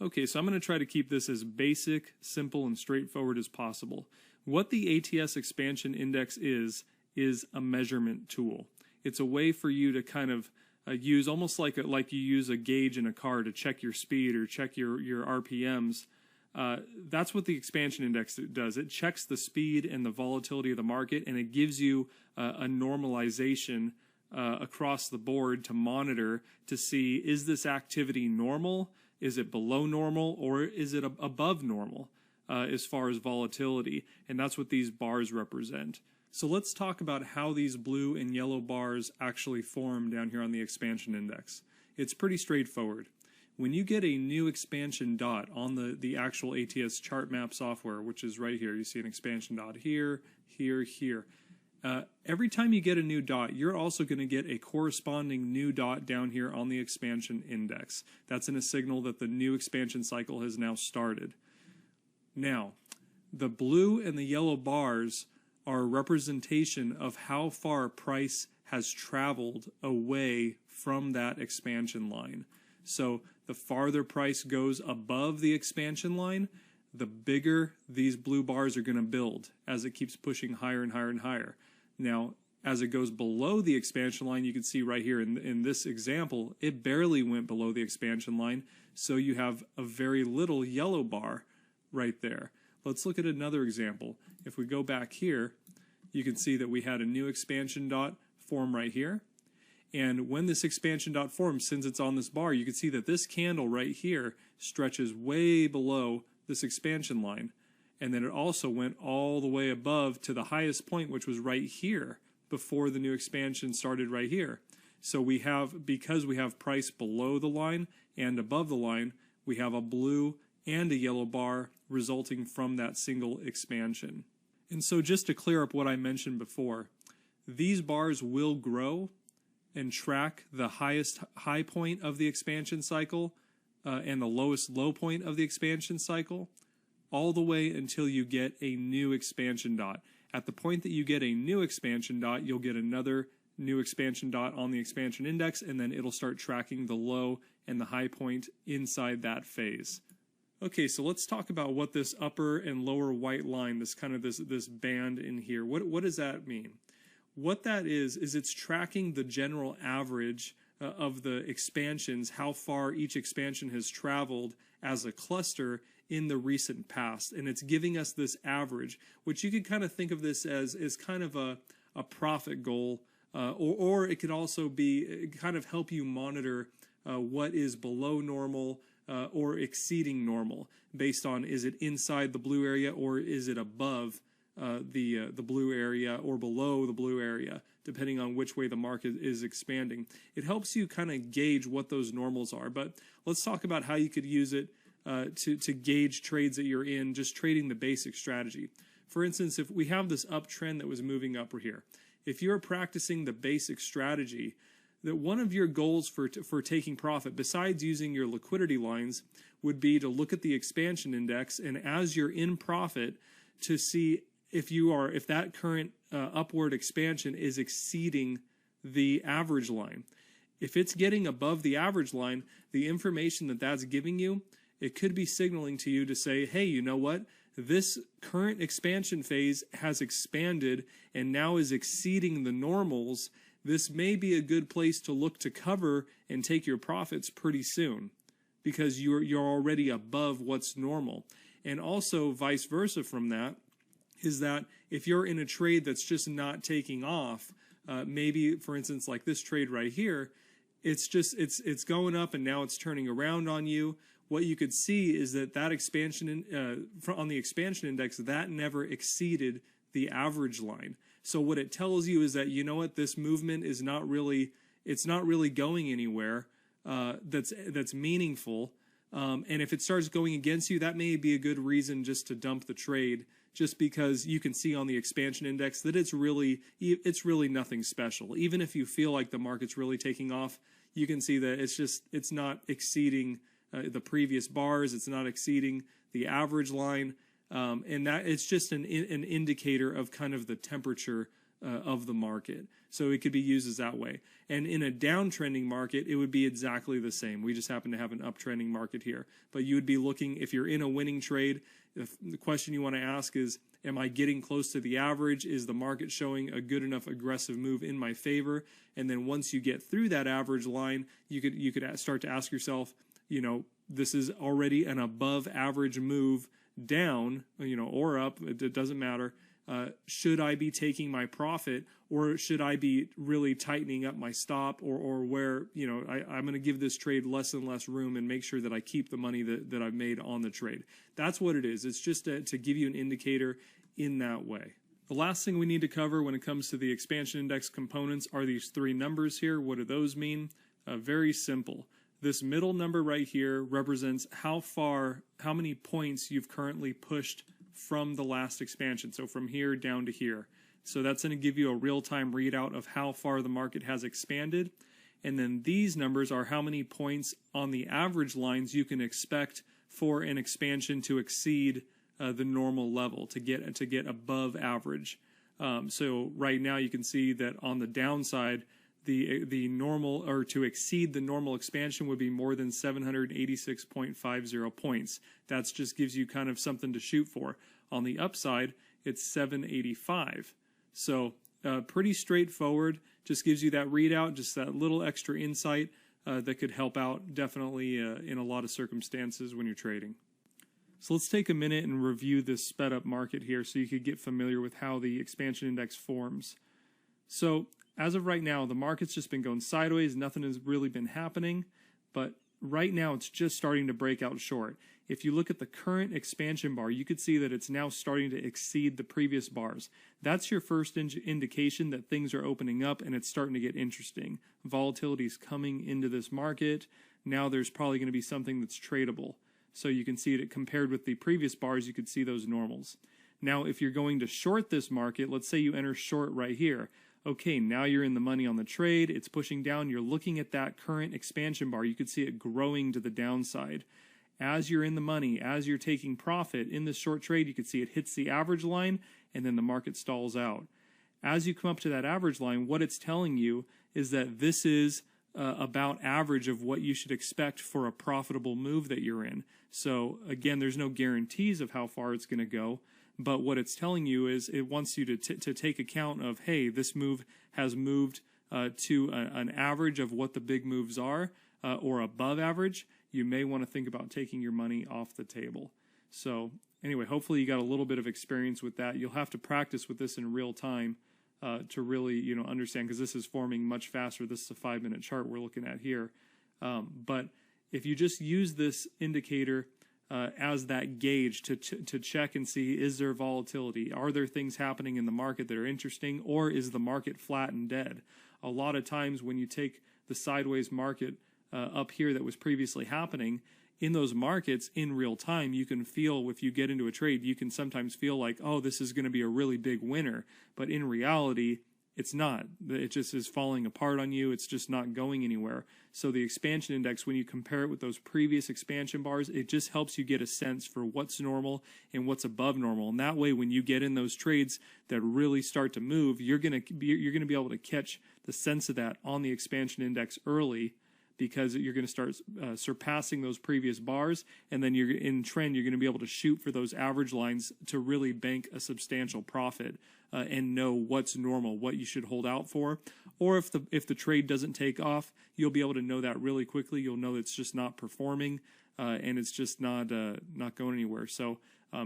Okay, so I'm going to try to keep this as basic, simple, and straightforward as possible. What the ATS Expansion Index is a measurement tool. It's a way for you to kind of use almost like you use a gauge in a car to check your speed or check your RPMs. That's what the expansion index does. It checks the speed and the volatility of the market, and it gives you a normalization across the board to monitor to see, is this activity normal? Is it below normal, or is it above normal as far as volatility? And that's what these bars represent. So let's talk about how these blue and yellow bars actually form down here on the expansion index. It's pretty straightforward. When you get a new expansion dot on the actual ATS chart map software, which is right here, you see an expansion dot here, here, here. Every time you get a new dot, you're also going to get a corresponding new dot down here on the expansion index. That's a signal that the new expansion cycle has now started. Now, the blue and the yellow bars are a representation of how far price has traveled away from that expansion line. So the farther price goes above the expansion line, the bigger these blue bars are going to build as it keeps pushing higher and higher and higher. Now, as it goes below the expansion line, you can see right here in this example, it barely went below the expansion line, so you have a very little yellow bar right there. Let's look at another example. If we go back here, you can see that we had a new expansion dot form right here. And when this expansion dot forms, since it's on this bar, you can see that this candle right here stretches way below this expansion line. And then it also went all the way above to the highest point, which was right here before the new expansion started right here. So we have, because we have price below the line and above the line, we have a blue and a yellow bar resulting from that single expansion. And so just to clear up what I mentioned before, these bars will grow and track the highest high point of the expansion cycle and the lowest low point of the expansion cycle all the way until you get a new expansion dot. At the point that you get a new expansion dot, you'll get another new expansion dot on the expansion index, and then it'll start tracking the low and the high point inside that phase. Okay, so let's talk about what this upper and lower white line, this kind of this band in here, what does that mean? What that is it's tracking the general average of the expansions, how far each expansion has traveled as a cluster in the recent past. And it's giving us this average, which you could kind of think of this as kind of a profit goal, or it could also be kind of help you monitor what is below normal or exceeding normal based on, is it inside the blue area or is it above the blue area or below the blue area, depending on which way the market is expanding. It helps you kind of gauge what those normals are. But let's talk about how you could use it to gauge trades that you're in, just trading the basic strategy. For instance, if we have this uptrend that was moving up here, if you're practicing the basic strategy, that one of your goals for taking profit, besides using your liquidity lines, would be to look at the expansion index, and as you're in profit, to see if that current upward expansion is exceeding the average line. If it's getting above the average line, the information that that's giving you, it could be signaling to you to say, hey, you know what? This current expansion phase has expanded and now is exceeding the normals. This may be a good place to look to cover and take your profits pretty soon because you're already above what's normal. And also vice versa from that is that if you're in a trade that's just not taking off, maybe for instance like this trade right here, it's going up and now it's turning around on you. What you could see is that expansion on the expansion index, that never exceeded the average line. So what it tells you is that, you know what, this movement is not really going anywhere that's meaningful. And if it starts going against you, that may be a good reason just to dump the trade, just because you can see on the expansion index that it's really nothing special. Even if you feel like the market's really taking off, you can see that it's not exceeding the previous bars. It's not exceeding the average line. And that it's just an indicator of kind of the temperature of the market. So it could be used as that way. And in a downtrending market, it would be exactly the same. We just happen to have an uptrending market here. But you would be looking, if you're in a winning trade, if the question you want to ask is, am I getting close to the average? Is the market showing a good enough aggressive move in my favor? And then once you get through that average line, you could start to ask yourself, this is already an above average move down, or up, it doesn't matter. Should I be taking my profit, or should I be really tightening up my stop, or where, I'm going to give this trade less and less room and make sure that I keep the money that I've made on the trade. That's what it is. It's just to give you an indicator in that way. The last thing we need to cover when it comes to the expansion index components are these three numbers here. What do those mean? Very simple. This middle number right here represents how many points you've currently pushed from the last expansion. So from here down to here. So that's going to give you a real-time readout of how far the market has expanded. And then these numbers are how many points on the average lines you can expect for an expansion to exceed the normal level, to get above average. So right now you can see that on the downside, the normal, or to exceed the normal expansion, would be more than 786.50 points. That just gives you kind of something to shoot for. On the upside, it's 785. So pretty straightforward. Just gives you that readout, just that little extra insight that could help out definitely in a lot of circumstances when you're trading. So let's take a minute and review this sped up market here so you could get familiar with how the expansion index forms. So as of right now, the market's just been going sideways. Nothing has really been happening, but right now it's just starting to break out short. If you look at the current expansion bar, you could see that it's now starting to exceed the previous bars. That's your first indication that things are opening up and it's starting to get interesting. Volatility is coming into this market. Now there's probably going to be something that's tradable. So you can see it compared with the previous bars, you could see those normals. Now, if you're going to short this market, let's say you enter short right here. Okay, now you're in the money on the trade. It's pushing down. You're looking at that current expansion bar. You could see it growing to the downside. As you're in the money, as you're taking profit in this short trade, you can see it hits the average line and then the market stalls out. As you come up to that average line, what it's telling you is that this is about average of what you should expect for a profitable move that you're in. So again, there's no guarantees of how far it's going to go, but what it's telling you is it wants you to take account of, hey, this move has moved to an average of what the big moves are, or above average. You may want to think about taking your money off the table. So anyway, hopefully you got a little bit of experience with that. You'll have to practice with this in real time to really understand, because this is forming much faster. This is a 5-minute chart we're looking at here. But if you just use this indicator as that gauge to check and see, is there volatility? Are there things happening in the market that are interesting, or is the market flat and dead? A lot of times when you take the sideways market up here that was previously happening, in those markets in real time, you can feel, if you get into a trade, you can sometimes feel like, oh, this is going to be a really big winner. But in reality, it's not. It just is falling apart on you. It's just not going anywhere. So the expansion index, when you compare it with those previous expansion bars, it just helps you get a sense for what's normal and what's above normal. And that way, when you get in those trades that really start to move, you're going to be able to catch the sense of that on the expansion index early, because you're going to start surpassing those previous bars, and then you're in trend, you're going to be able to shoot for those average lines to really bank a substantial profit and know what's normal, what you should hold out for. Or if the trade doesn't take off, you'll be able to know that really quickly. You'll know it's just not performing and it's just not going anywhere. So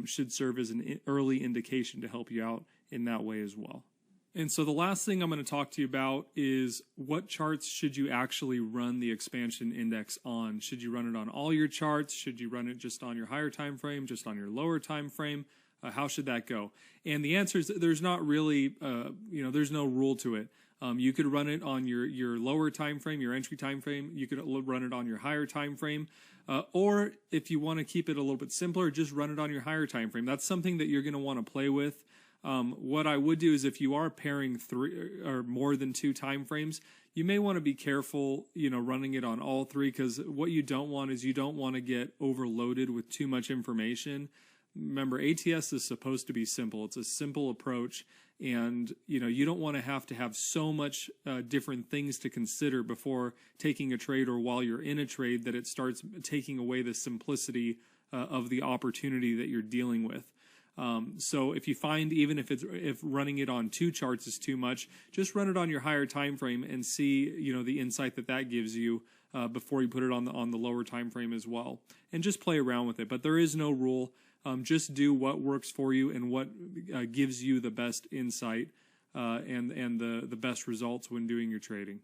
should serve as an early indication to help you out in that way as well. And so the last thing I'm going to talk to you about is what charts should you actually run the expansion index on? Should you run it on all your charts? Should you run it just on your higher time frame, just on your lower time frame? How should that go? And the answer is there's not really, there's no rule to it. You could run it on your lower time frame, your entry time frame. You could run it on your higher time frame. Or if you want to keep it a little bit simpler, just run it on your higher time frame. That's something that you're going to want to play with. What I would do is, if you are pairing 3 or more than 2 time frames, you may want to be careful, running it on all 3, because what you don't want is you don't want to get overloaded with too much information. remember, ATS is supposed to be simple. It's a simple approach, and you don't want to have so much different things to consider before taking a trade or while you're in a trade that it starts taking away the simplicity of the opportunity that you're dealing with. So if you find, even if running it on 2 charts is too much, just run it on your higher time frame and see the insight that gives you before you put it on the lower time frame as well, and just play around with it. But there is no rule. Just do what works for you and what gives you the best insight and the best results when doing your trading.